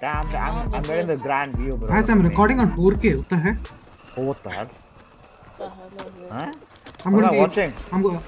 I'm wearing the grand view, bro. Guys, I'm recording on 4K. What the heck? Oh, what the hell? Huh? I'm what gonna am I watching? I'm going.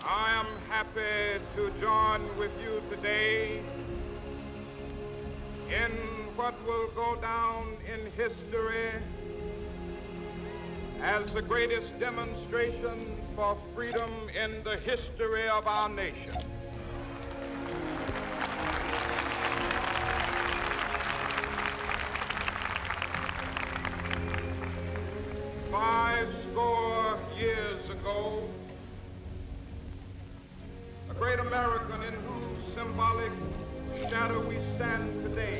I am happy to join with you today in what will go down in history as the greatest demonstration for freedom in the history of our nation. Five score years ago, a great American in whose symbolic shadow we stand today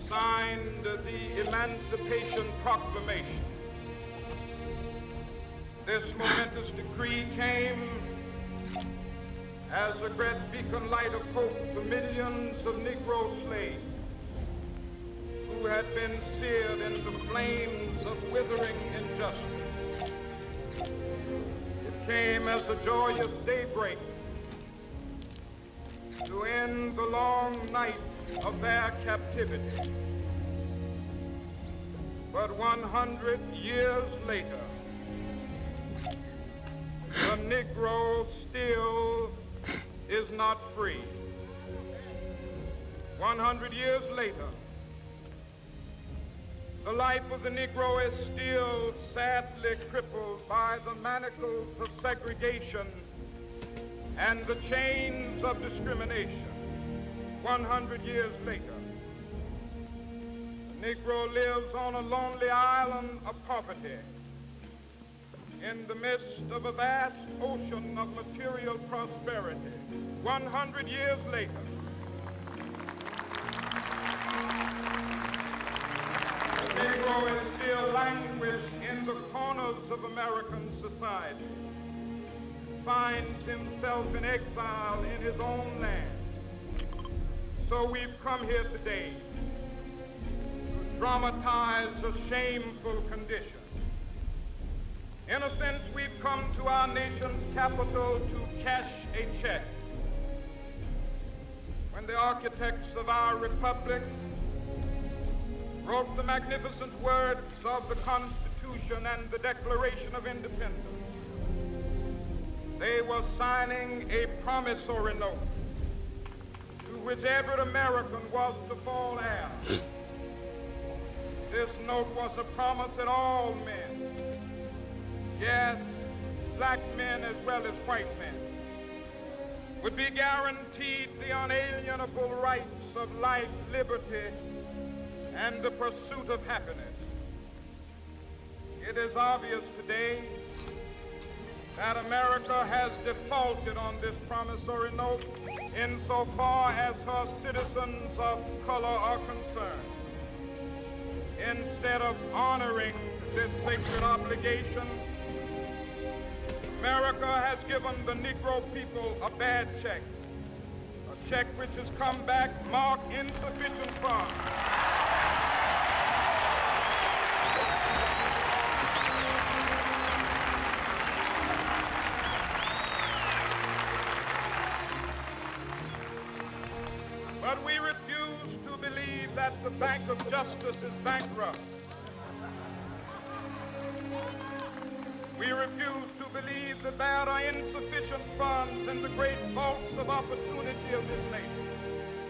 signed the Emancipation Proclamation. This momentous decree came as a great beacon light of hope to millions of Negro slaves who had been seared in the flames of withering injustice. It came as a joyous daybreak to end the long night of their captivity. But 100 years later, the Negro still is not free. 100 years later, the life of the Negro is still sadly crippled by the manacles of segregation and the chains of discrimination. 100 years later, the Negro lives on a lonely island of poverty in the midst of a vast ocean of material prosperity. 100 years later, the Negro is still languished in the corners of American society, finds himself in exile in his own land. So we've come here today to dramatize a shameful condition. In a sense, we've come to our nation's capital to cash a check. When the architects of our republic wrote the magnificent words of the Constitution and the Declaration of Independence, they were signing a promissory note to which every American was to fall heir. This note was a promise that all men, yes, black men as well as white men, would be guaranteed the unalienable rights of life, liberty, and the pursuit of happiness. It is obvious today that America has defaulted on this promissory note insofar as her citizens of color are concerned. Instead of honoring this sacred obligation, America has given the Negro people a bad check, a check which has come back marked insufficient funds. But we refuse to believe that the Bank of Justice is bankrupt. We refuse to believe that there are insufficient funds in the great vaults of opportunity of this nation.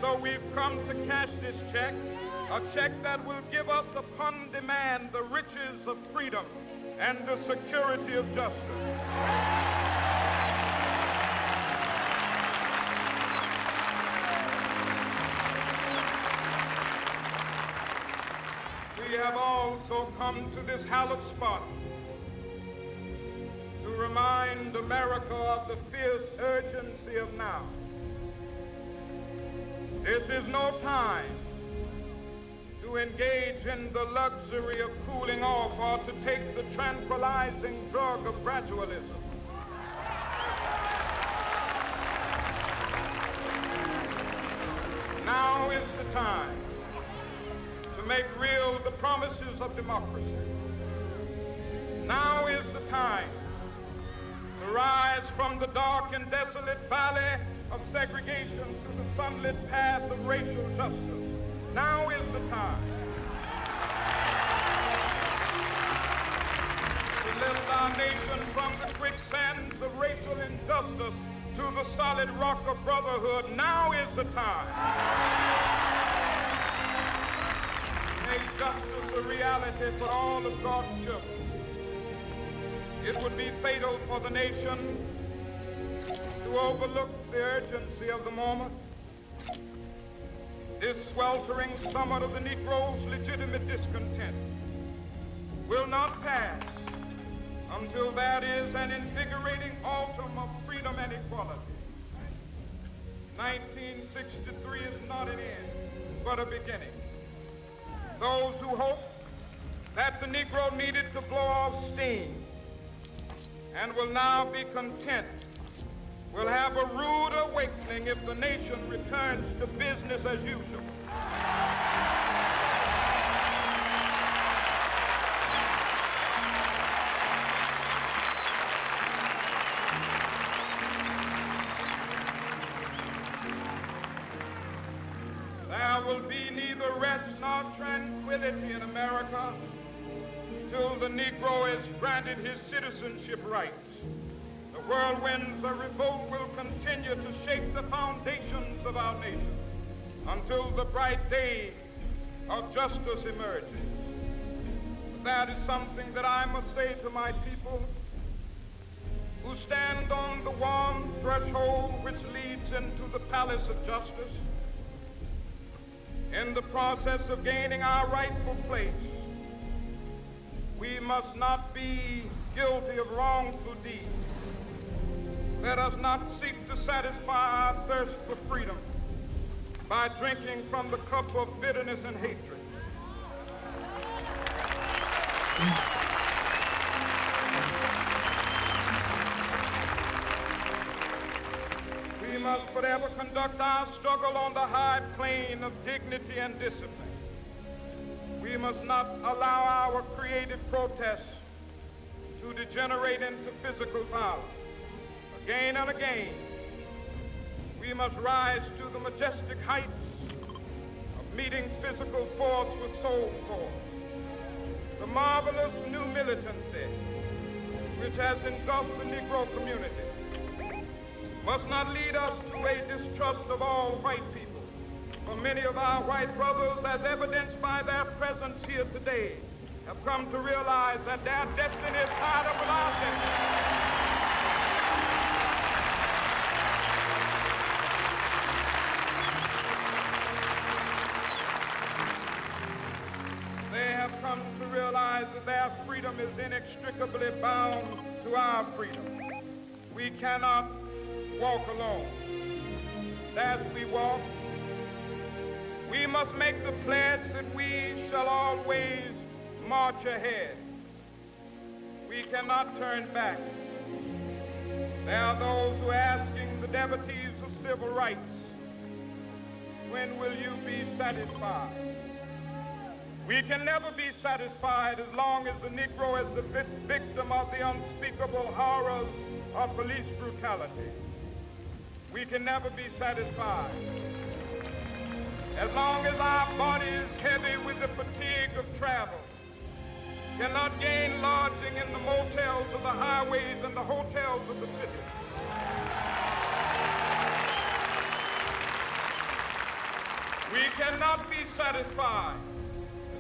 So we've come to cash this check, a check that will give us upon demand the riches of freedom and the security of justice. We have also come to this hallowed spot to remind America of the fierce urgency of now. This is no time to engage in the luxury of cooling off or to take the tranquilizing drug of gradualism. Now is the time to make real the promises of democracy. Now is the time to rise from the dark and desolate valley of segregation to the sunlit path of racial justice. Now is the time to lift our nation from the quicksands of racial injustice to the solid rock of brotherhood. Now is the time. Make justice a reality for all of God's children. It would be fatal for the nation to overlook the urgency of the moment. This sweltering summit of the Negro's legitimate discontent will not pass until that is an invigorating autumn of freedom and equality. 1963 is not an end, but a beginning. Those who hope that the Negro needed to blow off steam and will now be content will have a rude awakening if the nation returns to business as usual. There will be neither rest nor tranquility in America till the Negro is granted his citizenship rights. The whirlwinds of revolt will continue to shake the foundations of our nation until the bright day of justice emerges. But that is something that I must say to my people who stand on the warm threshold which leads into the palace of justice. In the process of gaining our rightful place, we must not be guilty of wrongful deeds. Let us not seek to satisfy our thirst for freedom by drinking from the cup of bitterness and hatred. We must forever conduct our struggle on the high plane of dignity and discipline. We must not allow our creative protests to degenerate into physical violence. Again and again, we must rise to the majestic heights of meeting physical force with soul force. The marvelous new militancy which has engulfed the Negro community must not lead us to a distrust of all white people. For many of our white brothers, as evidenced by their presence here today, have come to realize that their destiny is tied up with our destiny. They have come to realize that their freedom is inextricably bound to our freedom. We cannot walk alone. As we walk, we must make the pledge that we shall always march ahead. We cannot turn back. There are those who are asking the devotees of civil rights, when will you be satisfied? We can never be satisfied as long as the Negro is the victim of the unspeakable horrors of police brutality. We can never be satisfied as long as our body is heavy with the fatigue of travel, cannot gain lodging in the motels of the highways and the hotels of the city. We cannot be satisfied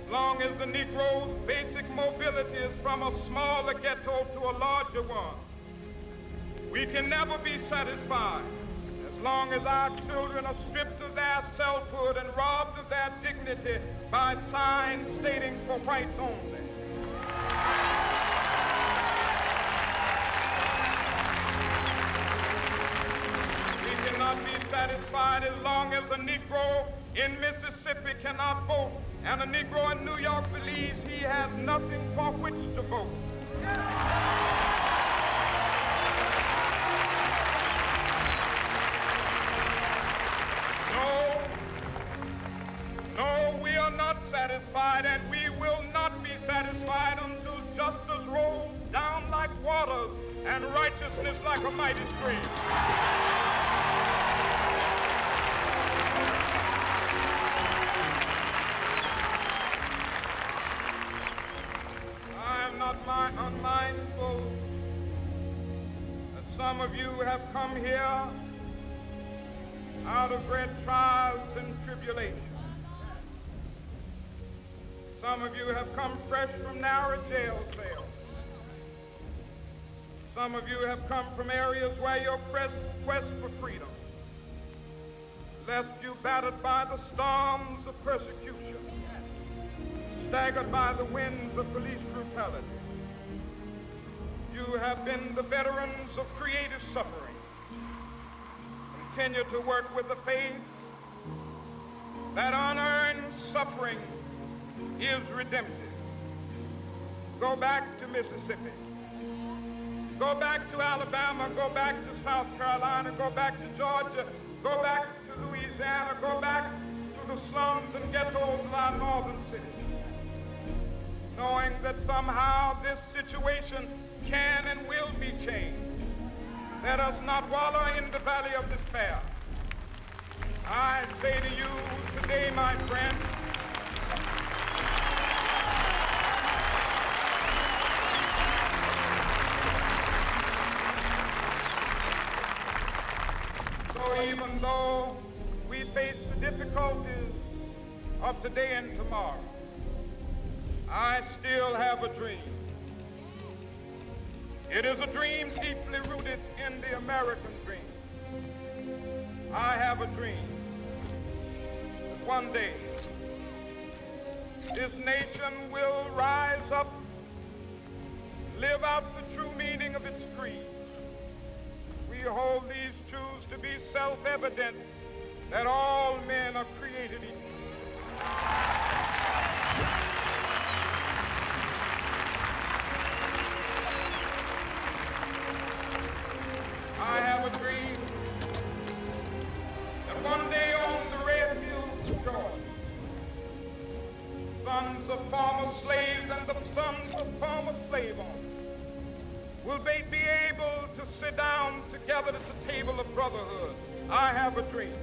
as long as the Negro's basic mobility is from a smaller ghetto to a larger one. We can never be satisfied as long as our children are stripped of their selfhood and robbed of their dignity by signs stating for whites only. We cannot be satisfied as long as the Negro in Mississippi cannot vote and a Negro in New York believes he has nothing for which to vote. No, we are not satisfied, and we will not be satisfied until justice rolls and righteousness like a mighty stream. I am not unmindful that some of you have come here out of great trials and tribulations. Some of you have come fresh from narrow jail cells. Some of you have come from areas where your quest for freedom left you battered by the storms of persecution, staggered by the winds of police brutality. You have been the veterans of creative suffering. Continue to work with the faith that unearned suffering is redemptive. Go back to Mississippi. Go back to Alabama. Go back to South Carolina. Go back to Georgia. Go back to Louisiana. Go back to the slums and ghettos of our northern cities. Knowing that somehow this situation can and will be changed. Let us not wallow in the valley of despair. I say to you today, my friend, so even though we face the difficulties of today and tomorrow, I still have a dream. It is a dream deeply rooted in the American dream. I have a dream that one day this nation will rise up, live out the true meaning of its creed. We hold these truths to be self-evident that all men are created equal. I have a dream that one day on the red hills of Georgia, sons of former slaves and the sons of former slave owners will be able to sit down together at the table of brotherhood. I have a dream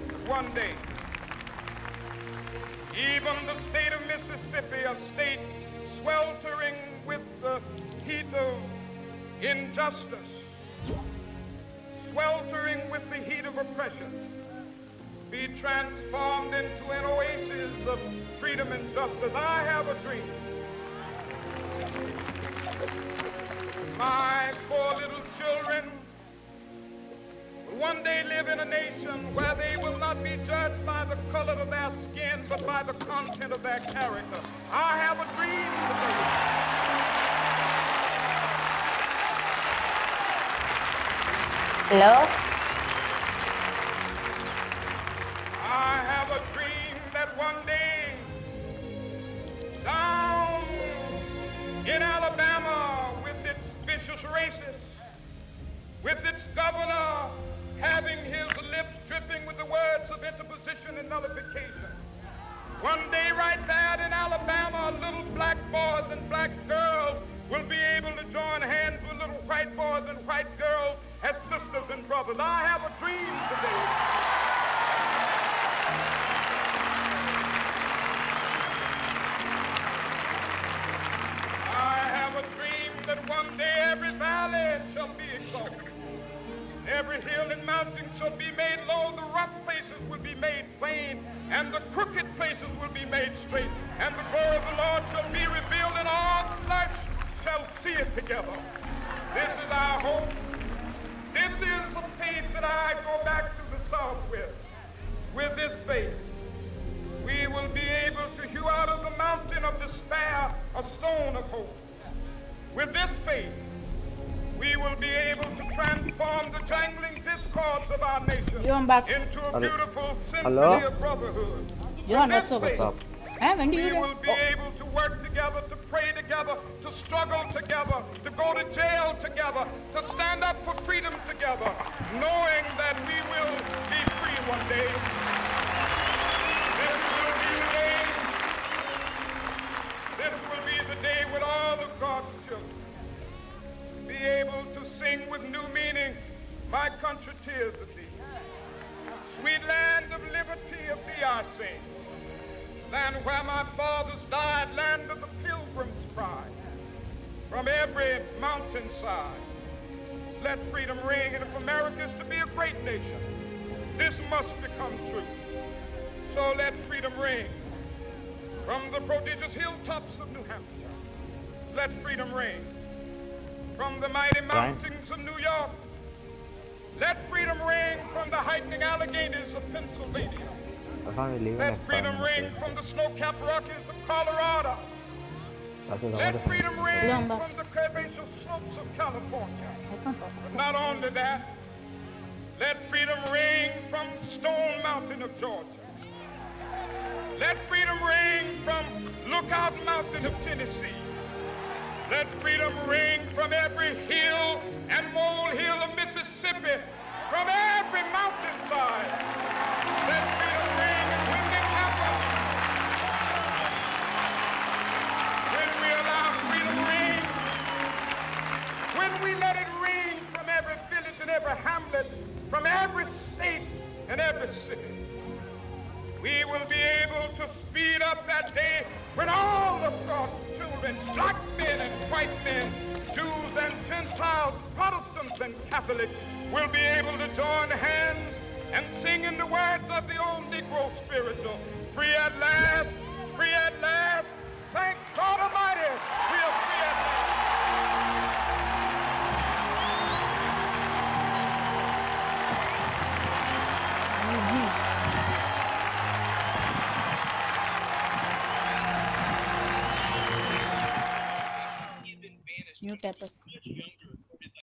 that one day, even the state of Mississippi, a state sweltering with the heat of injustice, sweltering with the heat of oppression, be transformed into an oasis of freedom and justice. I have a dream. My poor little children will one day live in a nation where they will not be judged by the color of their skin, but by the content of their character. I have a dream today. Hello? I have a dream that one day down in Alabama, with its vicious racists, with its governor having his lips dripping with the words of interposition and nullification, one day right there in Alabama, little black boys and black girls will be able to join hands with little white boys and white girls as sisters and brothers. I have a dream today. I have a dream that one day every valley shall be exalted. Every hill and mountain shall be made low. The rough places will be made plain, and the crooked places will be made straight. And the glory of the Lord shall be revealed, and all flesh shall see it together. This is our hope. This is the faith that I go back to the South with. With this faith, we will be able to hew out of the mountain of despair a stone of hope. With this faith, we will be able to transform the jangling discords of our nation into a beautiful symphony of brotherhood. Johan, what's up? What's up? When do you we will be able to work together, to pray together, to struggle together, to go to jail together, to stand up for freedom together, knowing that we will be free one day. This will be the day. This will be the day when all of God's children be be able to sing with new meaning, my country tears of thee. Sweet land of liberty of thee I sing. Land where my fathers died, land of the pilgrim's cry. From every mountainside, let freedom ring. And if America is to be a great nation, this must become true. So let freedom ring. From the prodigious hilltops of New Hampshire, let freedom ring. From the mighty mountains of New York, let freedom ring. From the heightening Alleghenies of Pennsylvania, let freedom ring. From the snow-capped Rockies of Colorado, let freedom ring. From the curvaceous slopes of California. But not only that, let freedom ring from Stone Mountain of Georgia. Let freedom ring from Lookout Mountain of Tennessee. Let freedom ring from every hill and molehill of Mississippi, from every mountainside. Let freedom ring. And when it happens, when we allow freedom ring, when we let it ring from every village and every hamlet, from every state and every city, we will be able to speed up that day when all the God's children, black men and white men, Jews and Gentiles, Protestants and Catholics, will be able to join hands and sing in the words of the old Negro spiritual, free at last, free at last, thank God Almighty, we are free at last. New type of